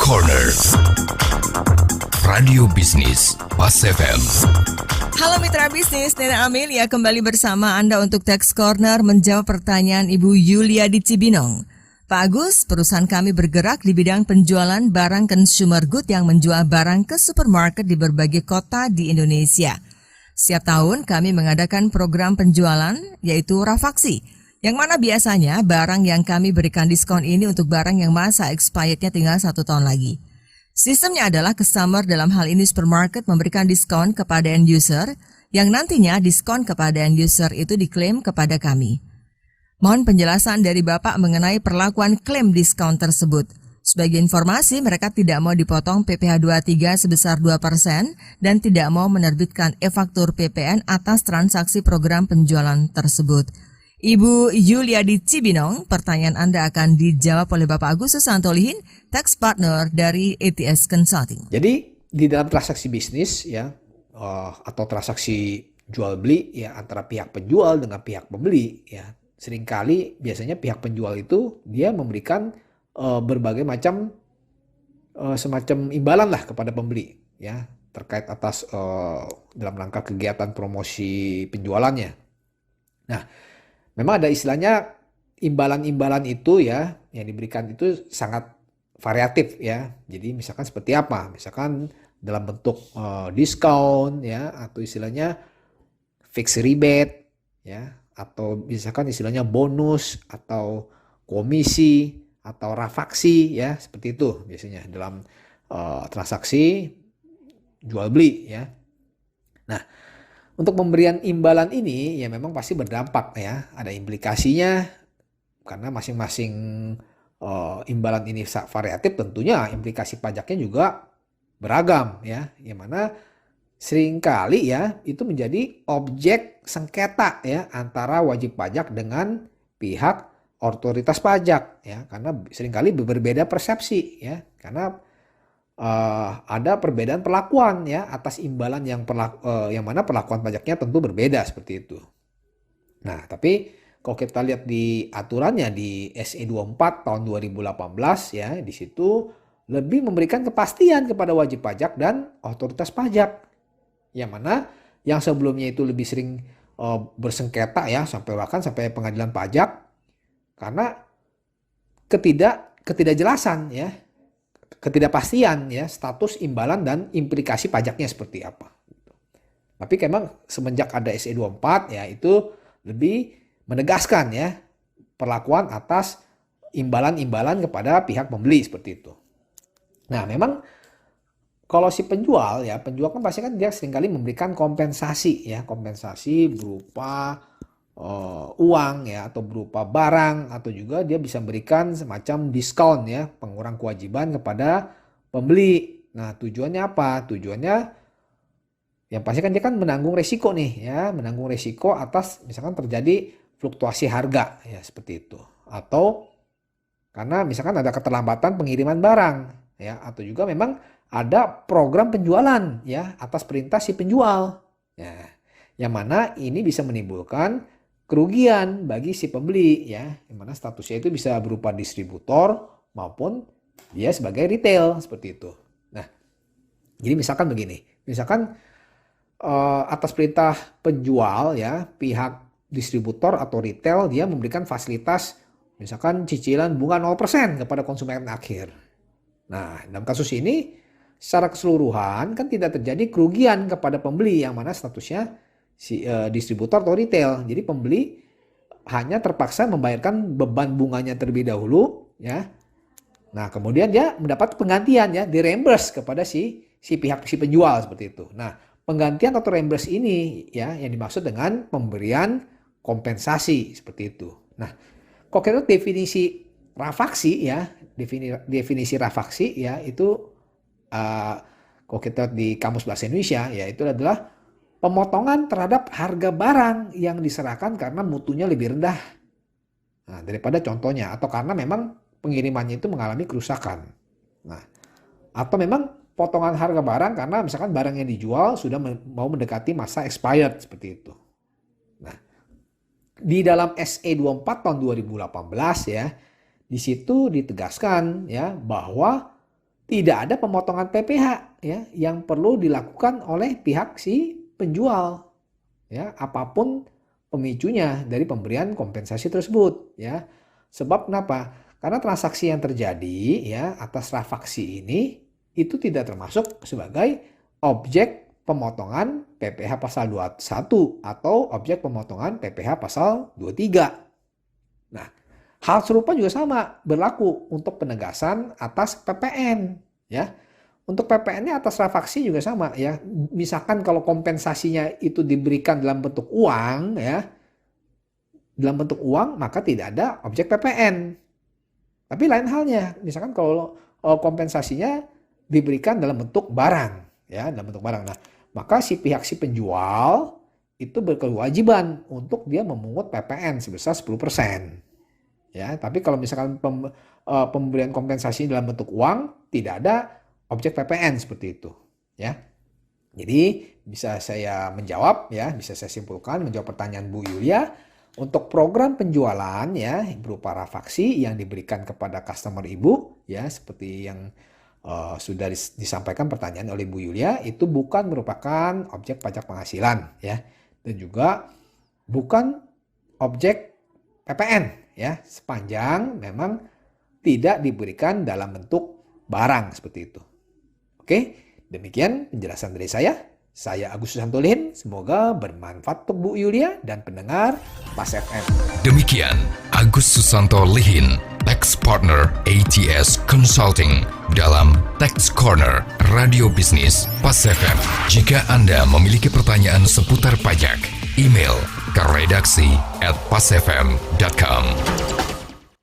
Corner Radio Bisnis Pas FM. Halo mitra bisnis, Nena Amelia kembali bersama Anda untuk Tax Corner menjawab pertanyaan Ibu Yulia di Cibinong. Pak Agus, perusahaan kami bergerak di bidang penjualan barang consumer good yang menjual barang ke supermarket di berbagai kota di Indonesia. Setiap tahun kami mengadakan program penjualan yaitu Rafaksi, yang mana biasanya barang yang kami berikan diskon ini untuk barang yang masa expirednya tinggal 1 tahun lagi. Sistemnya adalah customer dalam hal ini supermarket memberikan diskon kepada end user yang nantinya diskon kepada end user itu diklaim kepada kami. Mohon penjelasan dari Bapak mengenai perlakuan klaim diskon tersebut. Sebagai informasi, mereka tidak mau dipotong PPh 23 sebesar 2% dan tidak mau menerbitkan e-faktur PPN atas transaksi program penjualan tersebut. Ibu Yulia di Cibinong, pertanyaan Anda akan dijawab oleh Bapak Agus Santolihin, tax partner dari ATS Consulting. Jadi di dalam transaksi bisnis ya atau transaksi jual beli ya antara pihak penjual dengan pihak pembeli ya, seringkali biasanya pihak penjual itu dia memberikan berbagai macam semacam imbalan lah kepada pembeli ya terkait atas dalam rangka kegiatan promosi penjualannya. Nah, memang ada istilahnya imbalan-imbalan itu ya yang diberikan itu sangat variatif ya. Jadi misalkan seperti apa? Misalkan dalam bentuk diskon ya atau istilahnya fixed rebate ya atau misalkan istilahnya bonus atau komisi atau rafaksi ya seperti itu biasanya dalam transaksi jual beli ya. Nah, untuk pemberian imbalan ini ya memang pasti berdampak ya, ada implikasinya karena masing-masing imbalan ini variatif tentunya implikasi pajaknya juga beragam ya, yang mana seringkali ya itu menjadi objek sengketa ya antara wajib pajak dengan pihak otoritas pajak ya, karena seringkali berbeda persepsi ya, karena ada perbedaan perlakuan ya atas imbalan yang mana perlakuan pajaknya tentu berbeda seperti itu. Nah, tapi kalau kita lihat di aturannya di SE 24 tahun 2018 ya, di situ lebih memberikan kepastian kepada wajib pajak dan otoritas pajak. Yang mana yang sebelumnya itu lebih sering bersengketa ya sampai pengadilan pajak karena ketidakjelasan ya. Ketidakpastian ya status imbalan dan implikasi pajaknya seperti apa. Tapi memang semenjak ada SE 24 ya itu lebih menegaskan ya perlakuan atas imbalan-imbalan kepada pihak pembeli seperti itu. Nah, memang kalau si penjual kan pasti kan dia seringkali memberikan kompensasi ya, kompensasi berupa uang ya atau berupa barang atau juga dia bisa berikan semacam diskon ya pengurang kewajiban kepada pembeli. Nah, tujuannya apa? Tujuannya yang pasti kan dia kan menanggung resiko nih ya, menanggung resiko atas misalkan terjadi fluktuasi harga ya seperti itu. Atau karena misalkan ada keterlambatan pengiriman barang ya atau juga memang ada program penjualan ya atas perintah si penjual. Ya, yang mana ini bisa menimbulkan kerugian bagi si pembeli ya, yang mana statusnya itu bisa berupa distributor maupun dia sebagai retail seperti itu. Nah, jadi misalkan begini, misalkan atas perintah penjual ya, pihak distributor atau retail dia memberikan fasilitas misalkan cicilan bunga 0% kepada konsumen akhir. Nah, dalam kasus ini secara keseluruhan kan tidak terjadi kerugian kepada pembeli yang mana statusnya si distributor atau retail. Jadi pembeli hanya terpaksa membayarkan beban bunganya terlebih dahulu ya. Nah, kemudian dia mendapat penggantian ya, di reimburse kepada si pihak si penjual seperti itu. Nah, penggantian atau reimburse ini ya yang dimaksud dengan pemberian kompensasi seperti itu. Nah, kok kira definisi rafaksi ya, definisi rafaksi ya itu kalau kita di Kamus Bahasa Indonesia ya itu adalah pemotongan terhadap harga barang yang diserahkan karena mutunya lebih rendah daripada contohnya atau karena memang pengirimannya itu mengalami kerusakan. Nah, atau memang potongan harga barang karena misalkan barang yang dijual sudah mau mendekati masa expired seperti itu. Nah, di dalam SE 24 tahun 2018 ya, di situ ditegaskan ya bahwa tidak ada pemotongan PPh ya yang perlu dilakukan oleh pihak si penjual. Ya, apapun pemicunya dari pemberian kompensasi tersebut ya. Sebab kenapa? Karena transaksi yang terjadi ya atas rafaksi ini itu tidak termasuk sebagai objek pemotongan PPh pasal 21 atau objek pemotongan PPh pasal 23. Nah, hal serupa juga sama berlaku untuk penegasan atas PPN ya. Untuk PPN-nya atas rafaksi juga sama ya. Misalkan kalau kompensasinya itu diberikan dalam bentuk uang ya. Dalam bentuk uang maka tidak ada objek PPN. Tapi lain halnya, misalkan kalau kompensasinya diberikan dalam bentuk barang ya, dalam bentuk barang. Nah, maka si pihak si penjual itu berkewajiban untuk dia memungut PPN sebesar 10%. Ya, tapi kalau misalkan pemberian kompensasi dalam bentuk uang tidak ada objek PPN seperti itu, ya. Jadi bisa saya menjawab ya, bisa saya simpulkan menjawab pertanyaan Bu Yulia untuk program penjualan ya berupa rafaksi yang diberikan kepada customer Ibu ya seperti yang sudah disampaikan pertanyaan oleh Bu Yulia itu bukan merupakan objek pajak penghasilan ya dan juga bukan objek PPN ya sepanjang memang tidak diberikan dalam bentuk barang seperti itu. Oke, demikian penjelasan dari saya. Saya Agus Susanto Lihin. Semoga bermanfaat untuk Bu Yulia dan pendengar Pas FM. Demikian Agus Susanto Lihin, Tax Partner ATS Consulting dalam Tax Corner Radio Bisnis Pas FM. Jika Anda memiliki pertanyaan seputar pajak, email ke redaksi@pasfm.com.